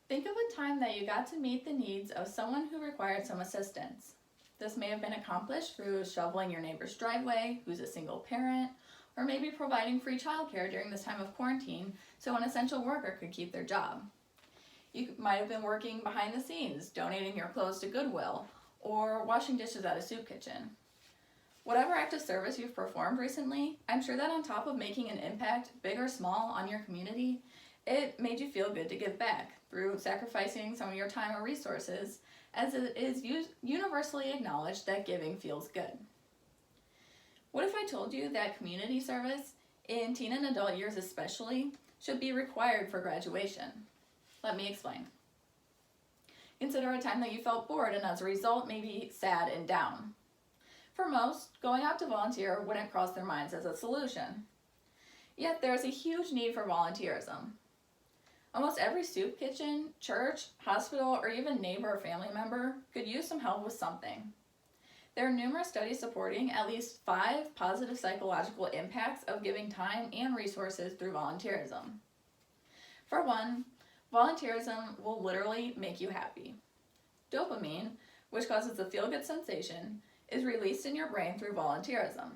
Think of a time that you got to meet the needs of someone who required some assistance. This may have been accomplished through shoveling your neighbor's driveway, who's a single parent, or maybe providing free childcare during this time of quarantine so an essential worker could keep their job. You might have been working behind the scenes, donating your clothes to Goodwill, or washing dishes at a soup kitchen. Whatever act of service you've performed recently, I'm sure that on top of making an impact, big or small, on your community, it made you feel good to give back through sacrificing some of your time or resources, as it is universally acknowledged that giving feels good. What if I told you that community service, in teen and adult years especially, should be required for graduation? Let me explain. Consider a time that you felt bored and as a result maybe sad and down. For most, going out to volunteer wouldn't cross their minds as a solution. Yet there is a huge need for volunteerism. Almost every soup kitchen, church, hospital, or even neighbor or family member could use some help with something. There are numerous studies supporting at least 5 positive psychological impacts of giving time and resources through volunteerism. For one, volunteerism will literally make you happy. Dopamine, which causes a feel-good sensation, is released in your brain through volunteerism.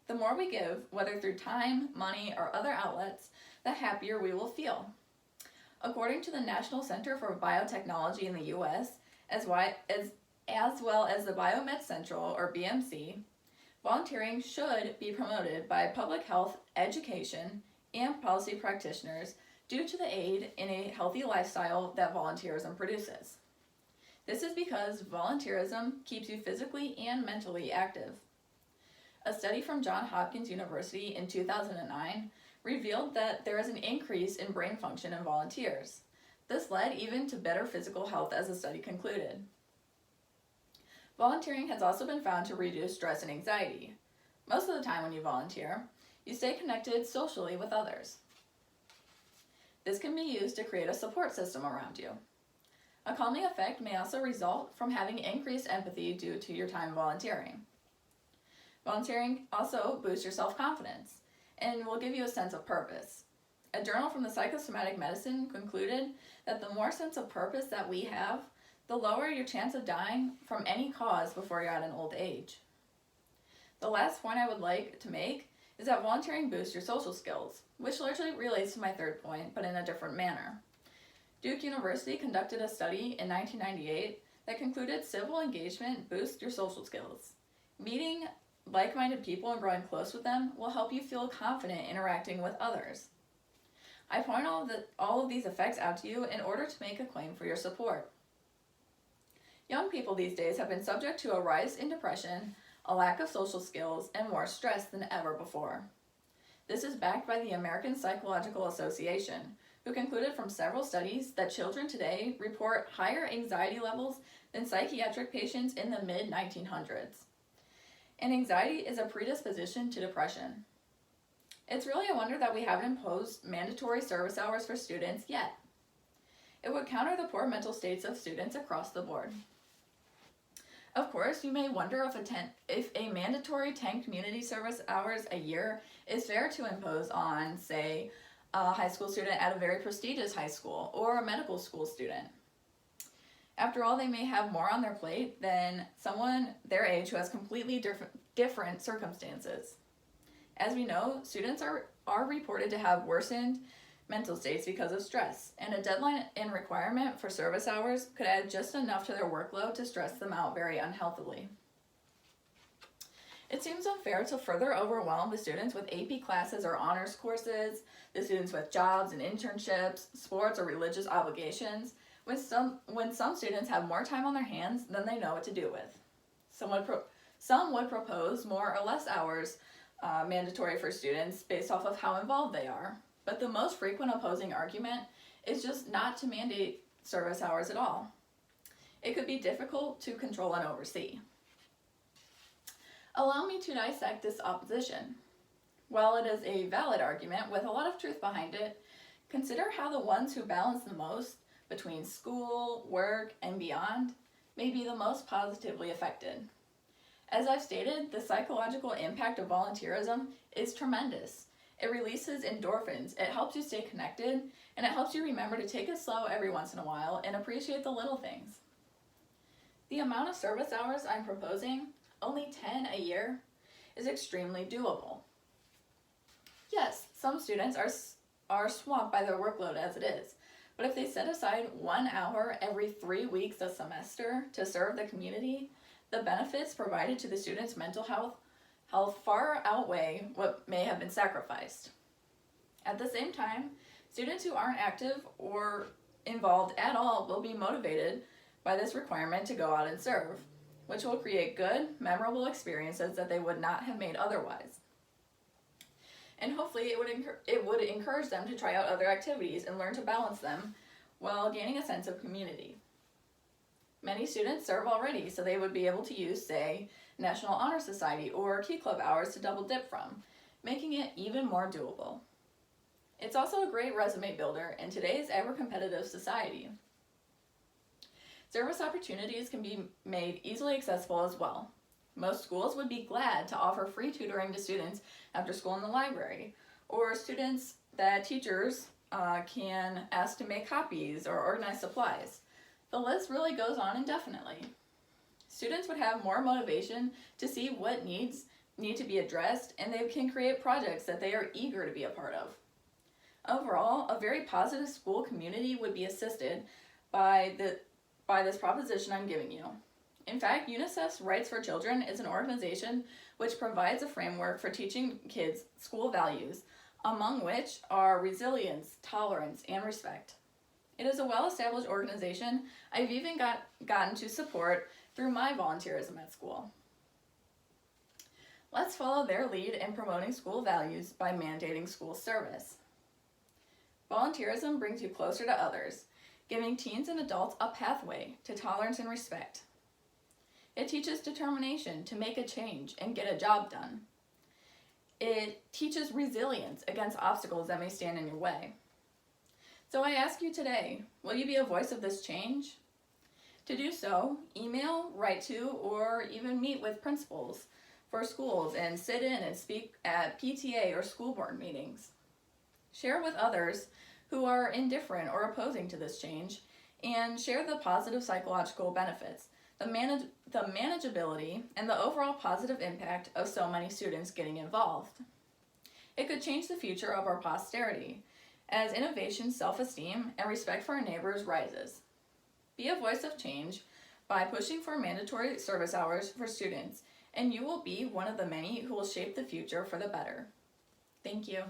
The more we give, whether through time, money, or other outlets, the happier we will feel. According to the National Center for Biotechnology in the U.S., as well as the Biomed Central, or BMC, volunteering should be promoted by public health, education, and policy practitioners due to the aid in a healthy lifestyle that volunteerism produces. This is because volunteerism keeps you physically and mentally active. A study from Johns Hopkins University in 2009 revealed that there is an increase in brain function in volunteers. This led even to better physical health, as the study concluded. Volunteering has also been found to reduce stress and anxiety. Most of the time when you volunteer, you stay connected socially with others. This can be used to create a support system around you. A calming effect may also result from having increased empathy due to your time volunteering. Volunteering also boosts your self-confidence and will give you a sense of purpose. A journal from the Psychosomatic Medicine concluded that the more sense of purpose that we have, the lower your chance of dying from any cause before you're at an old age. The last point I would like to make is that volunteering boosts your social skills, which largely relates to my third point, but in a different manner. Duke University conducted a study in 1998 that concluded civil engagement boosts your social skills. Meeting like-minded people and growing close with them will help you feel confident interacting with others. I point all of these effects out to you in order to make a claim for your support. Young people these days have been subject to a rise in depression, a lack of social skills, and more stress than ever before. This is backed by the American Psychological Association, who concluded from several studies that children today report higher anxiety levels than psychiatric patients in the mid-1900s. And anxiety is a predisposition to depression. It's really a wonder that we haven't imposed mandatory service hours for students yet. It would counter the poor mental states of students across the board. Of course, you may wonder if a mandatory 10 community service hours a year is fair to impose on, say, a high school student at a very prestigious high school or a medical school student. After all, they may have more on their plate than someone their age who has completely different circumstances. As we know, students are reported to have worsened mental states because of stress, and a deadline and requirement for service hours could add just enough to their workload to stress them out very unhealthily. It seems unfair to further overwhelm the students with AP classes or honors courses, the students with jobs and internships, sports or religious obligations, when some students have more time on their hands than they know what to do with. Some would propose more or less hours mandatory for students based off of how involved they are. But the most frequent opposing argument is just not to mandate service hours at all. It could be difficult to control and oversee. Allow me to dissect this opposition. While it is a valid argument with a lot of truth behind it, consider how the ones who balance the most between school, work, and beyond may be the most positively affected. As I've stated, the psychological impact of volunteerism is tremendous, It releases endorphins, it helps you stay connected, and it helps you remember to take it slow every once in a while and appreciate the little things. The amount of service hours I'm proposing, only 10 a year, is extremely doable. Yes, some students are swamped by their workload as it is, but if they set aside 1 hour every 3 weeks a semester to serve the community, the benefits provided to the students' mental health far outweigh what may have been sacrificed. At the same time, students who aren't active or involved at all will be motivated by this requirement to go out and serve, which will create good, memorable experiences that they would not have made otherwise. And hopefully it would encourage them to try out other activities and learn to balance them while gaining a sense of community. Many students serve already, so they would be able to use, say, National Honor Society or Key Club hours to double dip from, making it even more doable. It's also a great resume builder in today's ever-competitive society. Service opportunities can be made easily accessible as well. Most schools would be glad to offer free tutoring to students after school in the library, or students that teachers can ask to make copies or organize supplies. The list really goes on indefinitely. Students would have more motivation to see what needs need to be addressed, and they can create projects that they are eager to be a part of. Overall, a very positive school community would be assisted by this proposition I'm giving you. In fact, UNICEF's Rights for Children is an organization which provides a framework for teaching kids school values, among which are resilience, tolerance, and respect. It is a well-established organization I've even gotten to support through my volunteerism at school. Let's follow their lead in promoting school values by mandating school service. Volunteerism brings you closer to others, giving teens and adults a pathway to tolerance and respect. It teaches determination to make a change and get a job done. It teaches resilience against obstacles that may stand in your way. So I ask you today, will you be a voice of this change? To do so, email, write to, or even meet with principals for schools and sit in and speak at PTA or school board meetings. Share with others who are indifferent or opposing to this change, and share the positive psychological benefits, the manageability, and the overall positive impact of so many students getting involved. It could change the future of our posterity, as innovation, self-esteem, and respect for our neighbors rises. Be a voice of change by pushing for mandatory service hours for students, and you will be one of the many who will shape the future for the better. Thank you.